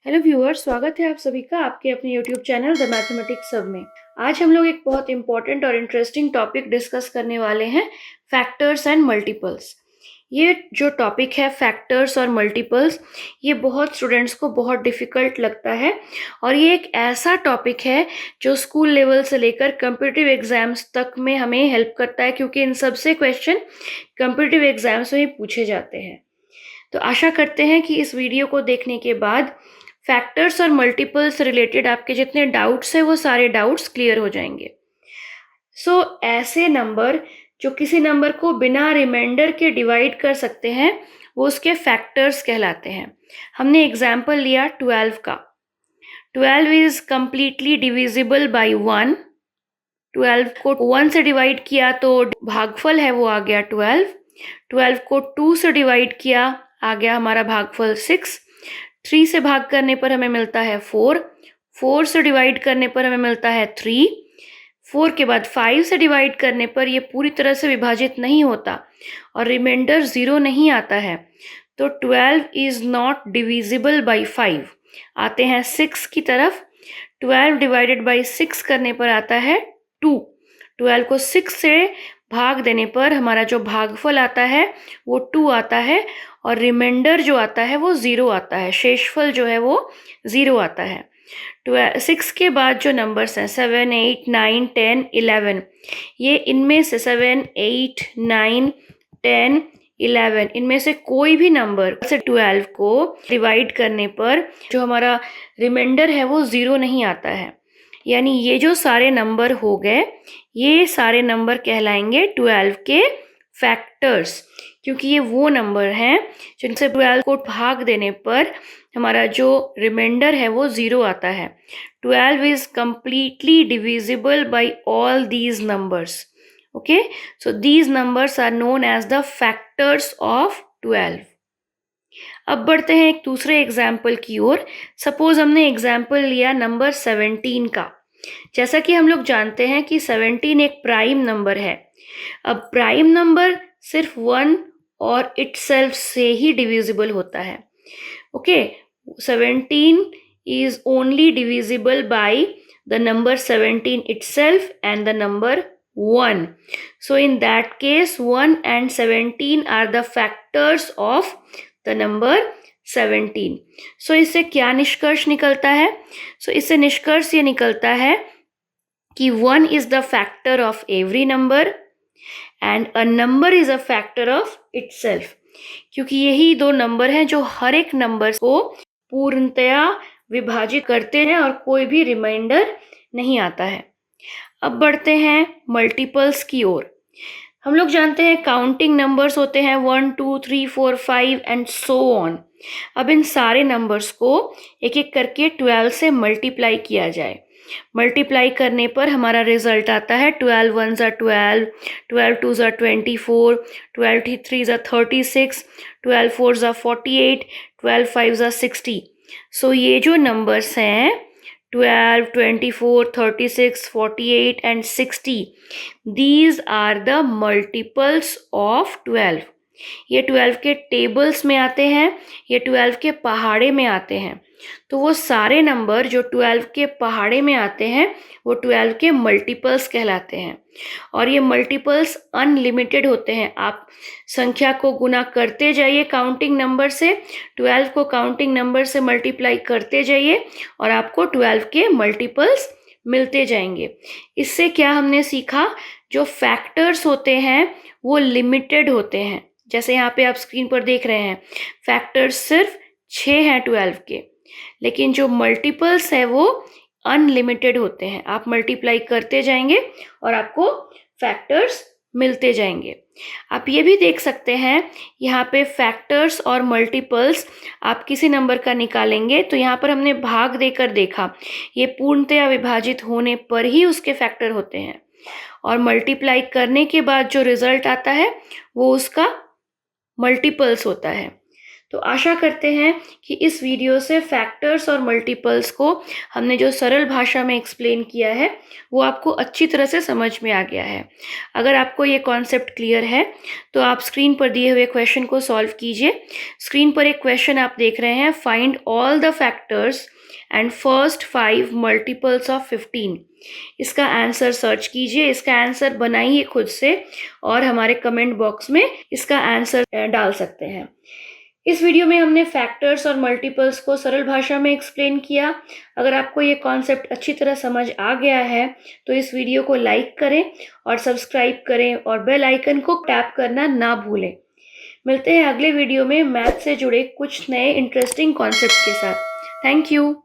Hello viewers, स्वागत है आप सभी का आपके अपने यूट्यूब चैनल द मैथमेटिक्स सब में। आज हम लोग एक बहुत इंपॉर्टेंट और इंटरेस्टिंग टॉपिक डिस्कस करने वाले हैं, फैक्टर्स एंड मल्टीपल्स। ये जो टॉपिक है फैक्टर्स और मल्टीपल्स, ये बहुत स्टूडेंट्स को बहुत डिफ़िकल्ट लगता है और ये एक ऐसा टॉपिक है जो स्कूल लेवल से लेकर कम्पिटिटिव एग्ज़ाम्स तक में हमें हेल्प करता है, क्योंकि इन सबसे क्वेश्चन कम्पिटिटिव एग्ज़ाम्स में ही पूछे जाते हैं। तो आशा करते हैं कि इस वीडियो को देखने के बाद फैक्टर्स और मल्टीपल्स से रिलेटेड आपके जितने डाउट्स हैं वो सारे डाउट्स क्लियर हो जाएंगे। ऐसे नंबर जो किसी नंबर को बिना रिमाइंडर के डिवाइड कर सकते हैं वो उसके फैक्टर्स कहलाते हैं। हमने एग्जाम्पल लिया 12 का। 12 इज कंप्लीटली डिविजिबल बाय 1। 12 को 1 से डिवाइड किया तो भागफल है वो आ गया 12। 12 को 2 से डिवाइड किया, आ गया हमारा भागफल 6। 3 से भाग करने पर हमें मिलता है 4। 4 से डिवाइड करने पर हमें मिलता है 3। 4 के बाद 5 से डिवाइड करने पर ये पूरी तरह से विभाजित नहीं होता और रिमाइंडर 0 नहीं आता है, तो 12 इज़ नॉट डिविजिबल बाई 5। आते हैं 6 की तरफ। 12 डिवाइडेड बाई 6 करने पर आता है 2। 12 को 6 से भाग देने पर हमारा जो भागफल आता है वो 2 आता है और रिमाइंडर जो आता है वो 0 आता है, शेषफल जो है वो 0 आता है। 6 के बाद जो नंबर्स हैं 7, 8, 9, 10, 11, ये इनमें से 7, 8, 9, 10, 11 इनमें से कोई भी नंबर से 12 को डिवाइड करने पर जो हमारा रिमाइंडर है वो 0 नहीं आता है। यानी ये जो सारे नंबर हो गए, ये सारे नंबर कहलाएंगे 12 के फैक्टर्स, क्योंकि ये वो नंबर हैं जिनसे 12 को भाग देने पर हमारा जो रिमाइंडर है वो 0 आता है। 12 is completely divisible by all these numbers. Okay, so these numbers are known as the factors of 12. अब बढ़ते हैं एक दूसरे एग्जाम्पल की ओर। सपोज हमने एग्जाम्पल लिया नंबर 17 का। जैसा कि हम लोग जानते हैं कि 17 एक प्राइम नंबर है। अब प्राइम नंबर सिर्फ 1 और इटसेल्फ से ही डिविजिबल होता है। Okay, 17 is only divisible by the number 17 itself and the number 1. So in that case 1 and 17 are the factors of the number 17. So इससे क्या निष्कर्ष निकलता है? इससे निष्कर्ष ये निकलता है कि 1 is the factor of every number and a number is a factor of itself. क्योंकि यही दो नंबर हैं जो हर एक नंबर को पूर्णतया विभाजित करते हैं और कोई भी रिमाइंडर नहीं आता है। अब बढ़ते हैं मल्टीपल्स की ओर। हम लोग जानते हैं काउंटिंग नंबर्स होते हैं 1, 2, 3, 4, 5 एंड सो ऑन। अब इन सारे नंबर्स को एक एक करके 12 से मल्टीप्लाई किया जाए। मल्टीप्लाई करने पर हमारा रिजल्ट आता है 12 1 ज़ा 12, 12 2 ज़ा 24, 12 3 ज़ा 36, 12 4 ज़ा 48, 12 5 ज़ा 60। सो ये जो नंबर्स हैं 12, 24, 36, 48 and 60, these are the multiples of 12. ये 12 के टेबल्स में आते हैं, ये 12 के पहाड़े में आते हैं। तो वो सारे नंबर जो 12 के पहाड़े में आते हैं वो 12 के मल्टीपल्स कहलाते हैं। और ये मल्टीपल्स अनलिमिटेड होते हैं। आप संख्या को गुना करते जाइए काउंटिंग नंबर से, 12 को काउंटिंग नंबर से मल्टीप्लाई करते जाइए और आपको 12 के मल्टीपल्स मिलते जाएंगे। इससे क्या हमने सीखा, जो फैक्टर्स होते हैं वो लिमिटेड होते हैं। जैसे यहाँ पे आप स्क्रीन पर देख रहे हैं, फैक्टर्स सिर्फ 6 हैं 12 के, लेकिन जो मल्टीपल्स है वो अनलिमिटेड होते हैं। आप मल्टीप्लाई करते जाएंगे और आपको फैक्टर्स मिलते जाएंगे। आप ये भी देख सकते हैं यहाँ पे फैक्टर्स और मल्टीपल्स आप किसी नंबर का निकालेंगे तो यहाँ पर हमने भाग देकर देखा, ये पूर्णतया विभाजित होने पर ही उसके फैक्टर होते हैं और मल्टीप्लाई करने के बाद जो रिजल्ट आता है वो उसका मल्टीपल्स होता है। तो आशा करते हैं कि इस वीडियो से फैक्टर्स और मल्टीपल्स को हमने जो सरल भाषा में एक्सप्लेन किया है वो आपको अच्छी तरह से समझ में आ गया है। अगर आपको ये कॉन्सेप्ट क्लियर है तो आप स्क्रीन पर दिए हुए क्वेश्चन को सॉल्व कीजिए। स्क्रीन पर एक क्वेश्चन आप देख रहे हैं, find all the factors and first 5 multiples of 15। इसका आंसर सर्च कीजिए, इसका आंसर बनाइए खुद से और हमारे कमेंट बॉक्स में इसका आंसर डाल सकते हैं। इस वीडियो में हमने फैक्टर्स और मल्टीपल्स को सरल भाषा में एक्सप्लेन किया। अगर आपको ये कॉन्सेप्ट अच्छी तरह समझ आ गया है तो इस वीडियो को लाइक करें और सब्सक्राइब करें और बेल आइकन को टैप करना ना भूलें। मिलते हैं अगले वीडियो में मैथ से जुड़े कुछ नए इंटरेस्टिंग कॉन्सेप्ट के साथ। Thank you.